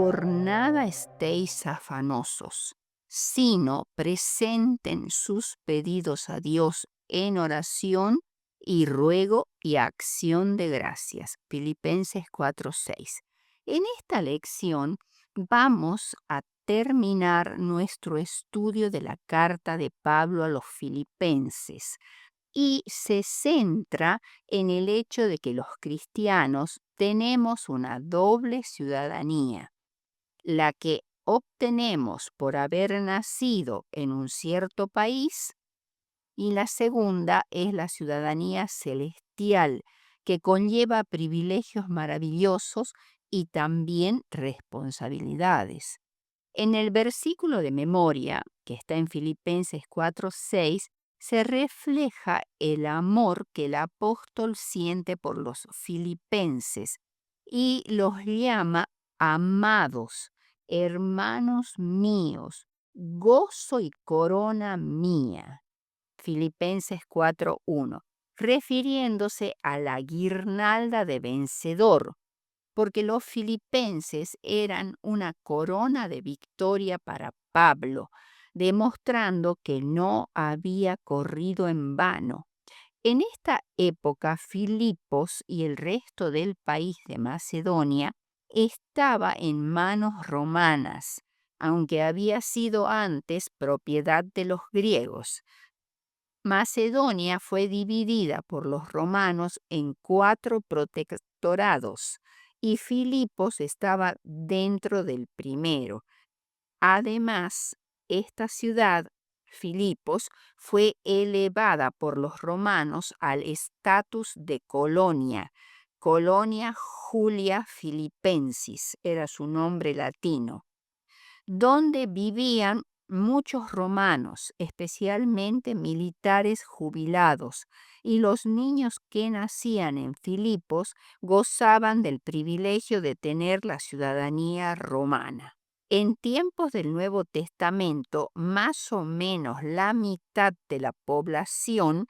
por nada estéis afanosos, sino presenten sus pedidos a Dios en oración y ruego y acción de gracias. Filipenses 4:6. En esta lección vamos a terminar nuestro estudio de la carta de Pablo a los filipenses y se centra en el hecho de que los cristianos tenemos una doble ciudadanía, la que obtenemos por haber nacido en un cierto país y la segunda es la ciudadanía celestial, que conlleva privilegios maravillosos y también responsabilidades. En el versículo de memoria, que está en Filipenses 4:6, se refleja el amor que el apóstol siente por los filipenses y los llama amados, hermanos míos, gozo y corona mía. Filipenses 4:1, refiriéndose a la guirnalda de vencedor, porque los filipenses eran una corona de victoria para Pablo, demostrando que no había corrido en vano. En esta época, Filipos y el resto del país de Macedonia estaba en manos romanas, aunque había sido antes propiedad de los griegos. Macedonia fue dividida por los romanos en 4 protectorados y Filipos estaba dentro del primero. Además, esta ciudad, Filipos, fue elevada por los romanos al estatus de colonia. Colonia Julia Filipensis era su nombre latino, donde vivían muchos romanos, especialmente militares jubilados, y los niños que nacían en Filipos gozaban del privilegio de tener la ciudadanía romana. En tiempos del Nuevo Testamento, más o menos la mitad de la población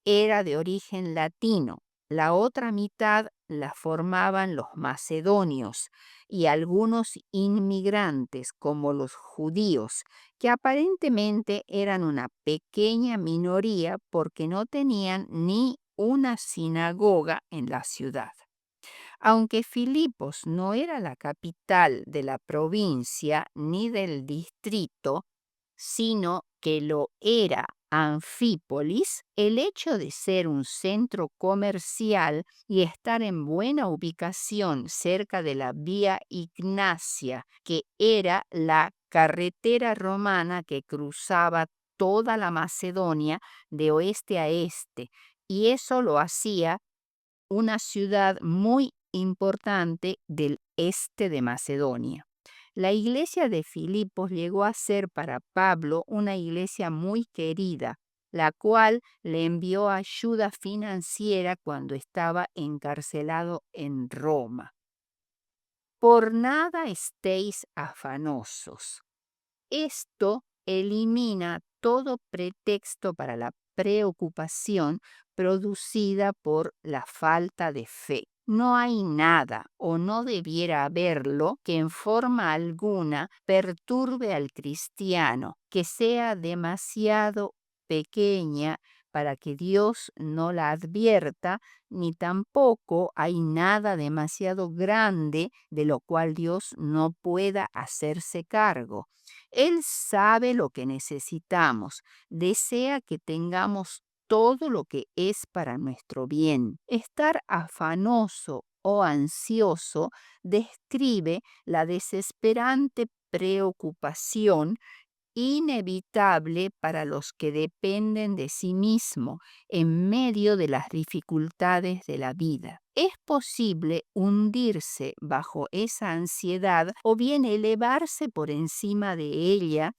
era de origen latino. La otra mitad la formaban los macedonios y algunos inmigrantes como los judíos, que aparentemente eran una pequeña minoría porque no tenían ni una sinagoga en la ciudad. Aunque Filipos no era la capital de la provincia ni del distrito, sino que lo era Anfípolis, el hecho de ser un centro comercial y estar en buena ubicación cerca de la Vía Ignacia, que era la carretera romana que cruzaba toda la Macedonia de oeste a este, y eso lo hacía una ciudad muy importante del este de Macedonia. La iglesia de Filipos llegó a ser para Pablo una iglesia muy querida, la cual le envió ayuda financiera cuando estaba encarcelado en Roma. Por nada estéis afanosos. Esto elimina todo pretexto para la preocupación producida por la falta de fe. No hay nada, o no debiera haberlo, que en forma alguna perturbe al cristiano, que sea demasiado pequeña para que Dios no la advierta, ni tampoco hay nada demasiado grande de lo cual Dios no pueda hacerse cargo. Él sabe lo que necesitamos, desea que tengamos todo lo que es para nuestro bien. Estar afanoso o ansioso describe la desesperante preocupación inevitable para los que dependen de sí mismo en medio de las dificultades de la vida. Es posible hundirse bajo esa ansiedad o bien elevarse por encima de ella,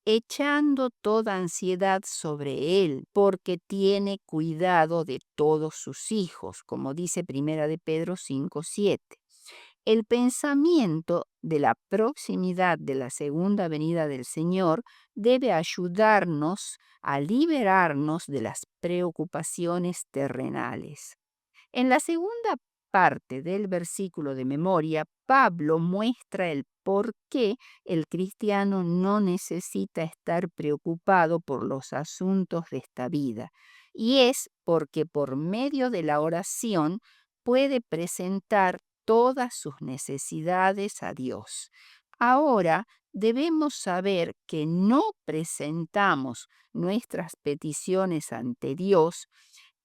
echando toda ansiedad sobre él, porque tiene cuidado de todos sus hijos, como dice Primera de Pedro 5:7. El pensamiento de la proximidad de la segunda venida del Señor debe ayudarnos a liberarnos de las preocupaciones terrenales. En la segunda parte del versículo de memoria, Pablo muestra el por qué el cristiano no necesita estar preocupado por los asuntos de esta vida. Y es porque por medio de la oración puede presentar todas sus necesidades a Dios. Ahora debemos saber que no presentamos nuestras peticiones ante Dios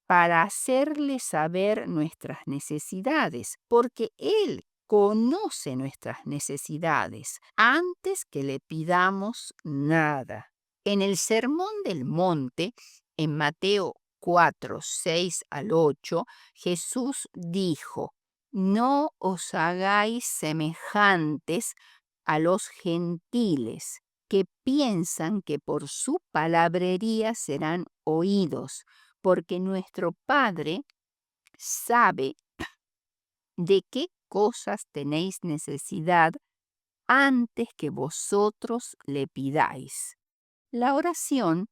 para hacerle saber nuestras necesidades, porque Él conoce nuestras necesidades antes que le pidamos nada. En el Sermón del Monte, en Mateo 4, 6 al 8, Jesús dijo: no os hagáis semejantes a los gentiles, que piensan que por su palabrería serán oídos, porque nuestro Padre sabe de qué cosas tenéis necesidad antes que vosotros le pidáis. La oración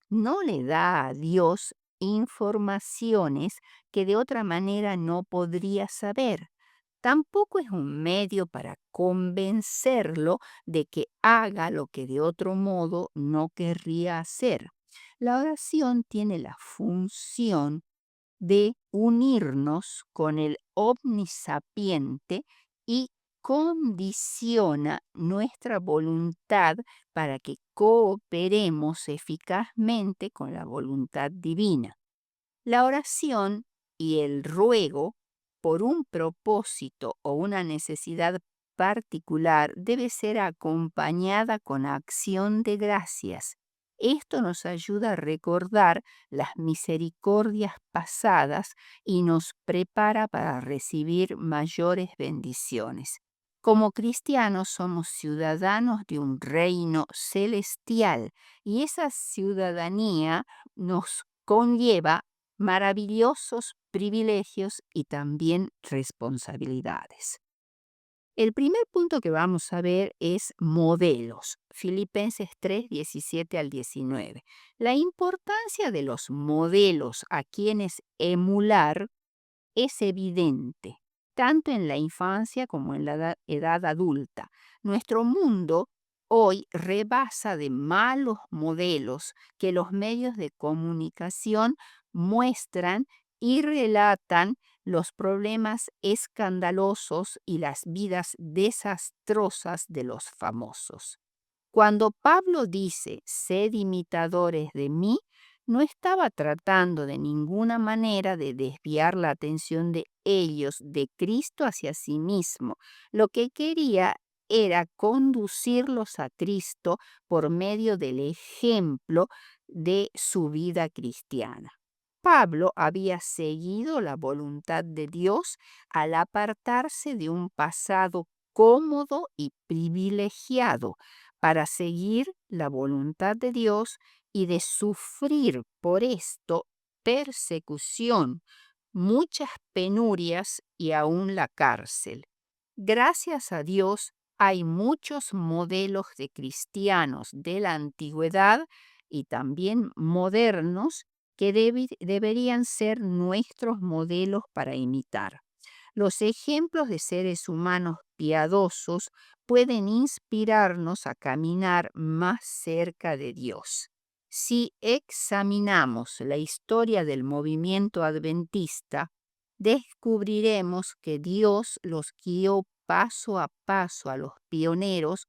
no le da a Dios informaciones que de otra manera no podría saber. Tampoco es un medio para convencerlo de que haga lo que de otro modo no querría hacer. La oración tiene la función de unirnos con el omnisapiente y condiciona nuestra voluntad para que cooperemos eficazmente con la voluntad divina. La oración y el ruego por un propósito o una necesidad particular debe ser acompañada con acción de gracias. Esto nos ayuda a recordar las misericordias pasadas y nos prepara para recibir mayores bendiciones. Como cristianos somos ciudadanos de un reino celestial y esa ciudadanía nos conlleva maravillosos privilegios y también responsabilidades. El primer punto que vamos a ver es modelos. Filipenses 3, 17 al 19. La importancia de los modelos a quienes emular es evidente, tanto en la infancia como en la edad adulta. Nuestro mundo hoy rebasa de malos modelos que los medios de comunicación muestran y relatan los problemas escandalosos y las vidas desastrosas de los famosos. Cuando Pablo dice, sed imitadores de mí, no estaba tratando de ninguna manera de desviar la atención de ellos de Cristo hacia sí mismo. Lo que quería era conducirlos a Cristo por medio del ejemplo de su vida cristiana. Pablo había seguido la voluntad de Dios al apartarse de un pasado cómodo y privilegiado para seguir la voluntad de Dios y de sufrir por esto persecución, muchas penurias y aún la cárcel. Gracias a Dios hay muchos modelos de cristianos de la antigüedad y también modernos que deberían ser nuestros modelos para imitar. Los ejemplos de seres humanos piadosos pueden inspirarnos a caminar más cerca de Dios. Si examinamos la historia del movimiento adventista, descubriremos que Dios los guió paso a paso a los pioneros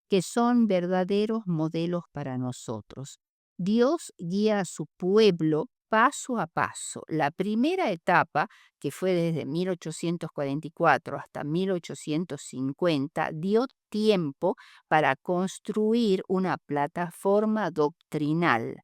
que son verdaderos modelos para nosotros. Dios guía a su pueblo paso a paso. La primera etapa, que fue desde 1844 hasta 1850, dio tiempo para construir una plataforma doctrinal.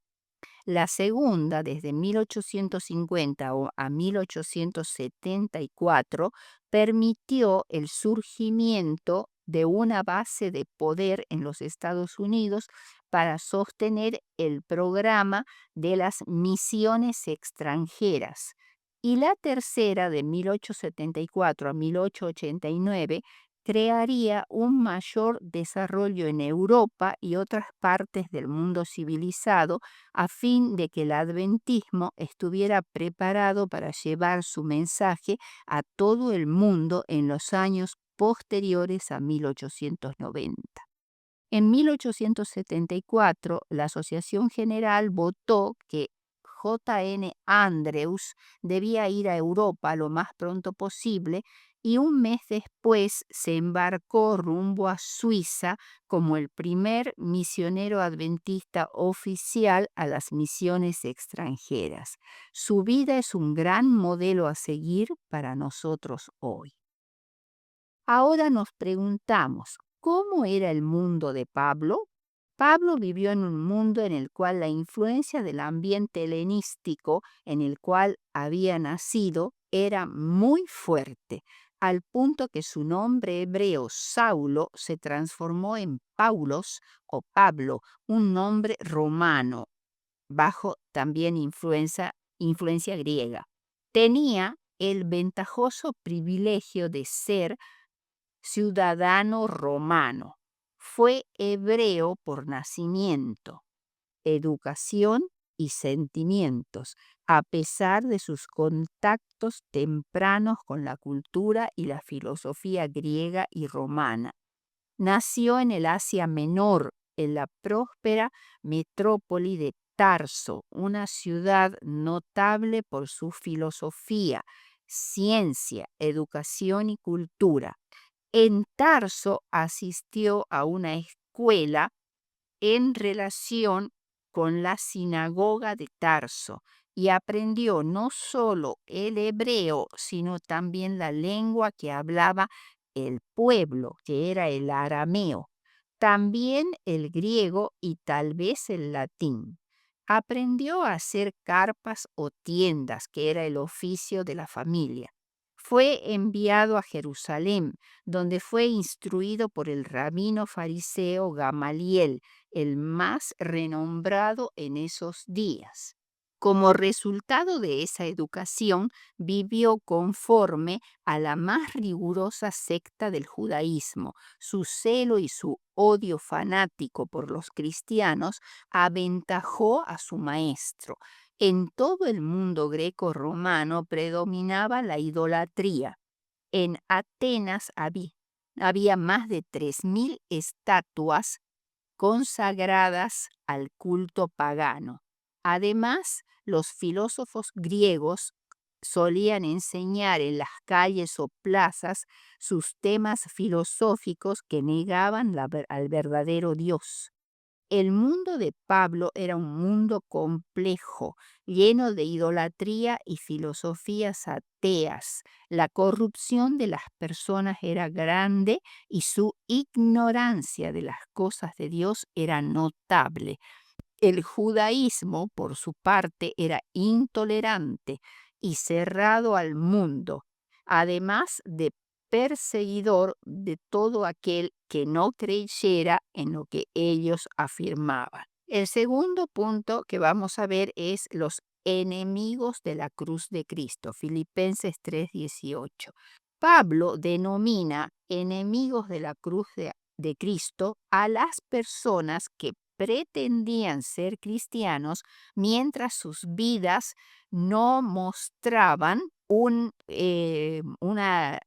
La segunda, desde 1850 a 1874, permitió el surgimiento de una base de poder en los Estados Unidos para sostener el programa de las misiones extranjeras. Y la tercera, de 1874 a 1889, crearía un mayor desarrollo en Europa y otras partes del mundo civilizado a fin de que el adventismo estuviera preparado para llevar su mensaje a todo el mundo en los años posteriores a 1890. En 1874, la Asociación General votó que J. N. Andrews debía ir a Europa lo más pronto posible y un mes después se embarcó rumbo a Suiza como el primer misionero adventista oficial a las misiones extranjeras. Su vida es un gran modelo a seguir para nosotros hoy. Ahora nos preguntamos, ¿cómo era el mundo de Pablo? Pablo vivió en un mundo en el cual la influencia del ambiente helenístico en el cual había nacido era muy fuerte, al punto que su nombre hebreo Saulo se transformó en Paulos o Pablo, un nombre romano, bajo también influencia griega. Tenía el ventajoso privilegio de ser ciudadano romano. Fue hebreo por nacimiento, educación y sentimientos, a pesar de sus contactos tempranos con la cultura y la filosofía griega y romana. Nació en el Asia Menor, en la próspera metrópoli de Tarso, una ciudad notable por su filosofía, ciencia, educación y cultura. En Tarso asistió a una escuela en relación con la sinagoga de Tarso y aprendió no solo el hebreo, sino también la lengua que hablaba el pueblo, que era el arameo, también el griego y tal vez el latín. Aprendió a hacer carpas o tiendas, que era el oficio de la familia. Fue enviado a Jerusalén, donde fue instruido por el rabino fariseo Gamaliel, el más renombrado en esos días. Como resultado de esa educación, vivió conforme a la más rigurosa secta del judaísmo. Su celo y su odio fanático por los cristianos aventajó a su maestro. En todo el mundo greco-romano predominaba la idolatría. En Atenas había más de 3.000 estatuas consagradas al culto pagano. Además, los filósofos griegos solían enseñar en las calles o plazas sus temas filosóficos que negaban al verdadero Dios. El mundo de Pablo era un mundo complejo, lleno de idolatría y filosofías ateas. La corrupción de las personas era grande y su ignorancia de las cosas de Dios era notable. El judaísmo, por su parte, era intolerante y cerrado al mundo, además de perseguidor de todo aquel que no creyera en lo que ellos afirmaban. El segundo punto que vamos a ver es los enemigos de la cruz de Cristo, Filipenses 3:18. Pablo denomina enemigos de la cruz de Cristo a las personas que pretendían ser cristianos mientras sus vidas no mostraban una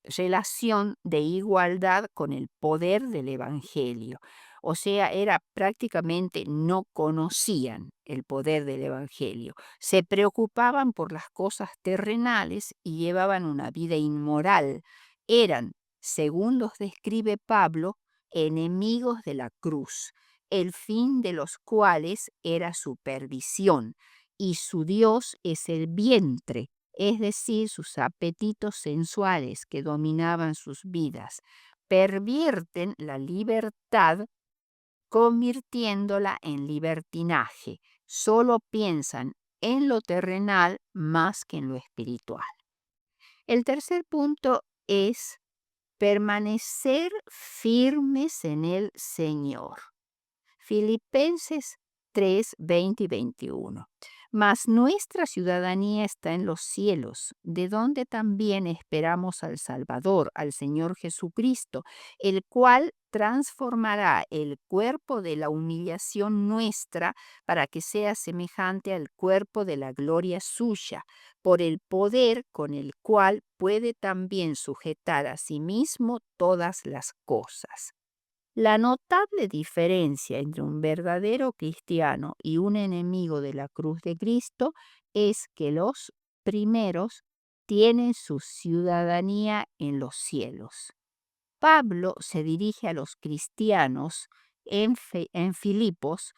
relación de igualdad con el poder del Evangelio. O sea, era prácticamente no conocían el poder del Evangelio. Se preocupaban por las cosas terrenales y llevaban una vida inmoral. Eran, según los describe Pablo, enemigos de la cruz, el fin de los cuales era su perdición, y su Dios es el vientre, es decir, sus apetitos sensuales que dominaban sus vidas. Pervierten la libertad convirtiéndola en libertinaje. Solo piensan en lo terrenal más que en lo espiritual. El tercer punto es permanecer firmes en el Señor. Filipenses 3:20 y 21. Mas nuestra ciudadanía está en los cielos, de donde también esperamos al Salvador, al Señor Jesucristo, el cual transformará el cuerpo de la humillación nuestra para que sea semejante al cuerpo de la gloria suya, por el poder con el cual puede también sujetar a sí mismo todas las cosas. La notable diferencia entre un verdadero cristiano y un enemigo de la cruz de Cristo es que los primeros tienen su ciudadanía en los cielos. Pablo se dirige a los cristianos en Filipos,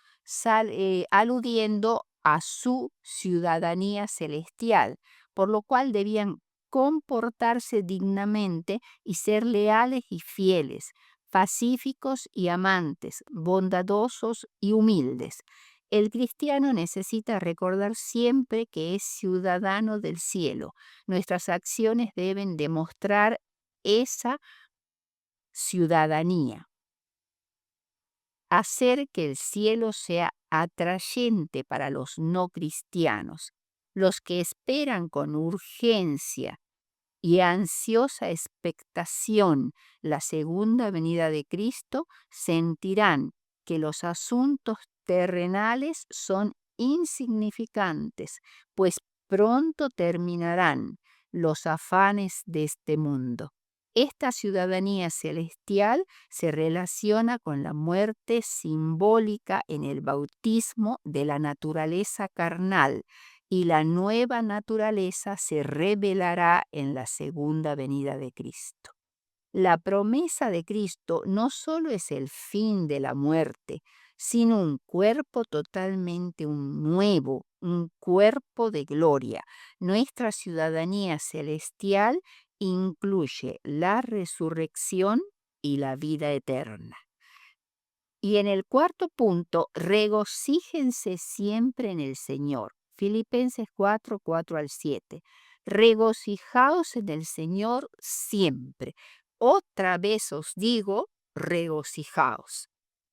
aludiendo a su ciudadanía celestial, por lo cual debían comportarse dignamente y ser leales y fieles, pacíficos y amantes, bondadosos y humildes. El cristiano necesita recordar siempre que es ciudadano del cielo. Nuestras acciones deben demostrar esa ciudadanía, hacer que el cielo sea atrayente para los no cristianos, los que esperan con urgencia y ansiosa expectación la segunda venida de Cristo, sentirán que los asuntos terrenales son insignificantes, pues pronto terminarán los afanes de este mundo. Esta ciudadanía celestial se relaciona con la muerte simbólica en el bautismo de la naturaleza carnal, y la nueva naturaleza se revelará en la segunda venida de Cristo. La promesa de Cristo no solo es el fin de la muerte, sino un cuerpo totalmente nuevo, un cuerpo de gloria. Nuestra ciudadanía celestial incluye la resurrección y la vida eterna. Y en el cuarto punto, regocíjense siempre en el Señor. Filipenses 4:4-7. Regocijaos en el Señor siempre. Otra vez os digo, regocijaos.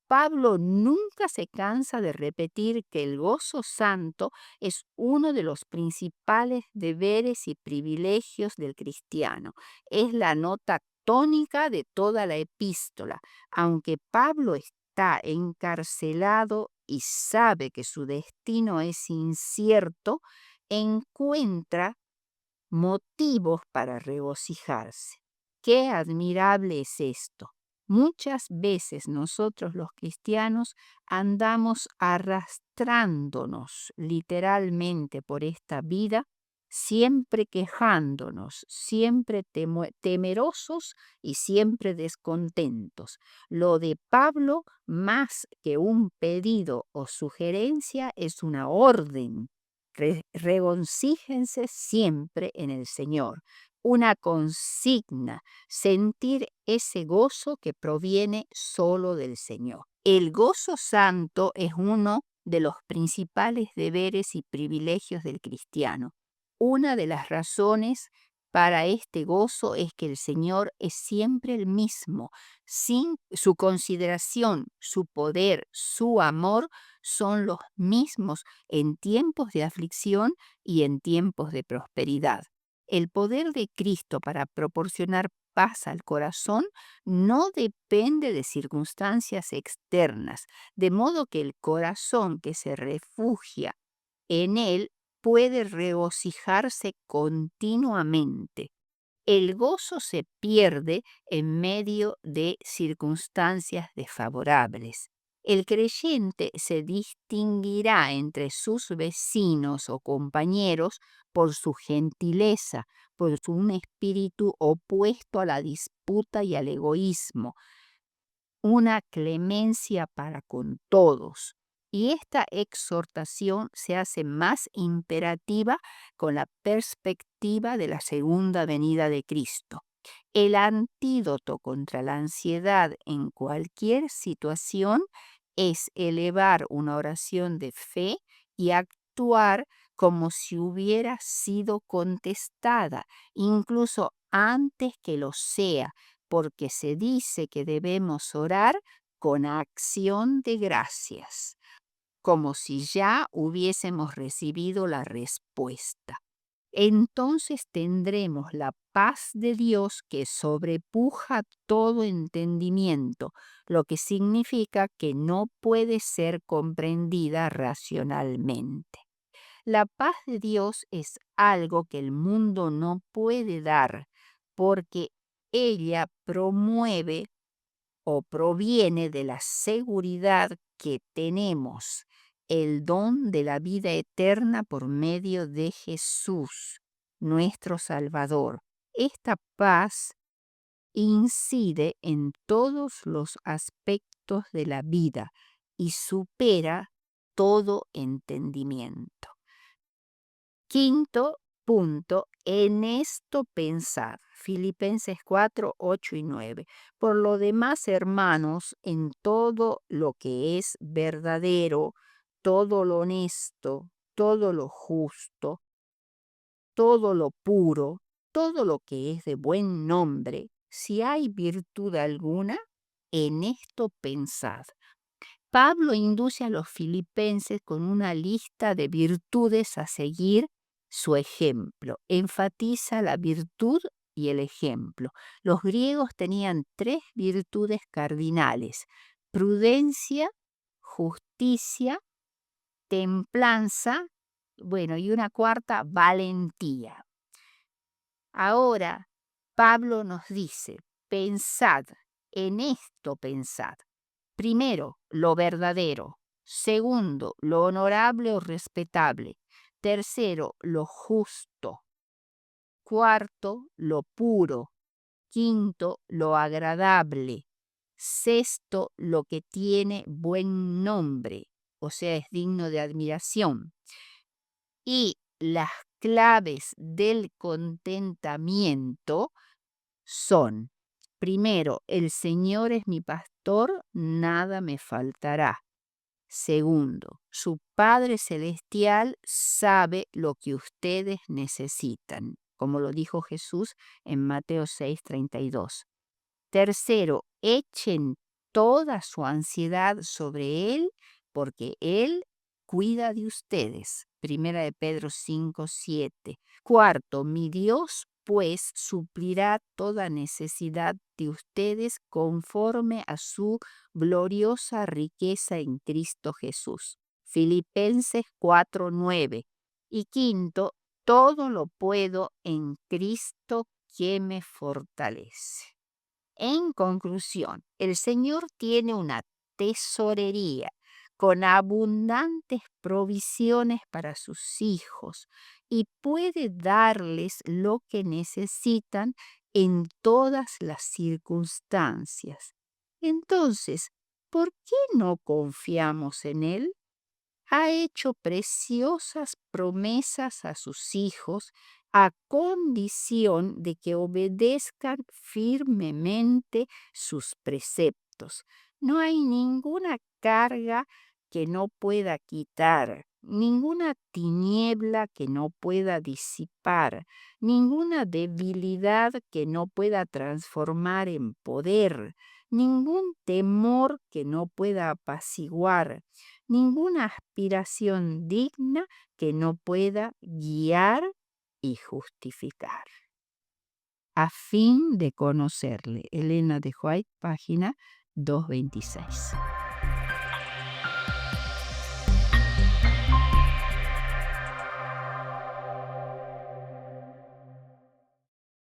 Pablo nunca se cansa de repetir que el gozo santo es uno de los principales deberes y privilegios del cristiano. Es la nota tónica de toda la epístola. Aunque Pablo está encarcelado y sabe que su destino es incierto, encuentra motivos para regocijarse. Qué admirable es esto. Muchas veces nosotros los cristianos andamos arrastrándonos literalmente por esta vida, siempre quejándonos, siempre temerosos y siempre descontentos. Lo de Pablo, más que un pedido o sugerencia, es una orden. Regocíjense siempre en el Señor. Una consigna, sentir ese gozo que proviene solo del Señor. El gozo santo es uno de los principales deberes y privilegios del cristiano. Una de las razones para este gozo es que el Señor es siempre el mismo. Sin su consideración, su poder, su amor son los mismos en tiempos de aflicción y en tiempos de prosperidad. El poder de Cristo para proporcionar paz al corazón no depende de circunstancias externas, de modo que el corazón que se refugia en Él puede regocijarse continuamente. El gozo se pierde en medio de circunstancias desfavorables. El creyente se distinguirá entre sus vecinos o compañeros por su gentileza, un espíritu opuesto a la disputa y al egoísmo, una clemencia para con todos. Y esta exhortación se hace más imperativa con la perspectiva de la segunda venida de Cristo. El antídoto contra la ansiedad en cualquier situación es elevar una oración de fe y actuar como si hubiera sido contestada, incluso antes que lo sea, porque se dice que debemos orar con acción de gracias. como si ya hubiésemos recibido la respuesta. Entonces tendremos la paz de Dios que sobrepuja todo entendimiento, lo que significa que no puede ser comprendida racionalmente. La paz de Dios es algo que el mundo no puede dar, porque ella promueve o proviene de la seguridad que tenemos, el don de la vida eterna por medio de Jesús, nuestro Salvador. Esta paz incide en todos los aspectos de la vida y supera todo entendimiento. Quinto punto, en esto pensad. Filipenses 4, 8 y 9. Por lo demás, hermanos, en todo lo que es verdadero, todo lo honesto, todo lo justo, todo lo puro, todo lo que es de buen nombre, si hay virtud alguna, en esto pensad. Pablo induce a los filipenses con una lista de virtudes a seguir su ejemplo. Enfatiza la virtud y el ejemplo. Los griegos tenían 3 virtudes cardinales: prudencia, justicia, templanza, bueno, y una cuarta, valentía. Ahora, Pablo nos dice, pensad, en esto pensad. Primero, lo verdadero. Segundo, lo honorable o respetable. Tercero, lo justo. Cuarto, lo puro. Quinto, lo agradable. Sexto, lo que tiene buen nombre, o sea, es digno de admiración. Y las claves del contentamiento son: primero, el Señor es mi pastor, nada me faltará. Segundo, su Padre Celestial sabe lo que ustedes necesitan, como lo dijo Jesús en Mateo 6:32. Tercero, echen toda su ansiedad sobre Él, porque Él cuida de ustedes. Primera de Pedro 5:7. Cuarto, mi Dios pues suplirá toda necesidad de ustedes conforme a su gloriosa riqueza en Cristo Jesús. Filipenses 4:9. Y quinto, todo lo puedo en Cristo que me fortalece. En conclusión, el Señor tiene una tesorería con abundantes provisiones para sus hijos y puede darles lo que necesitan en todas las circunstancias. Entonces, ¿por qué no confiamos en Él? Ha hecho preciosas promesas a sus hijos a condición de que obedezcan firmemente sus preceptos. No hay ninguna carga que no pueda quitar, ninguna tiniebla que no pueda disipar, ninguna debilidad que no pueda transformar en poder, ningún temor que no pueda apaciguar, ninguna aspiración digna que no pueda guiar y justificar. A fin de conocerle. Elena de White, página 226.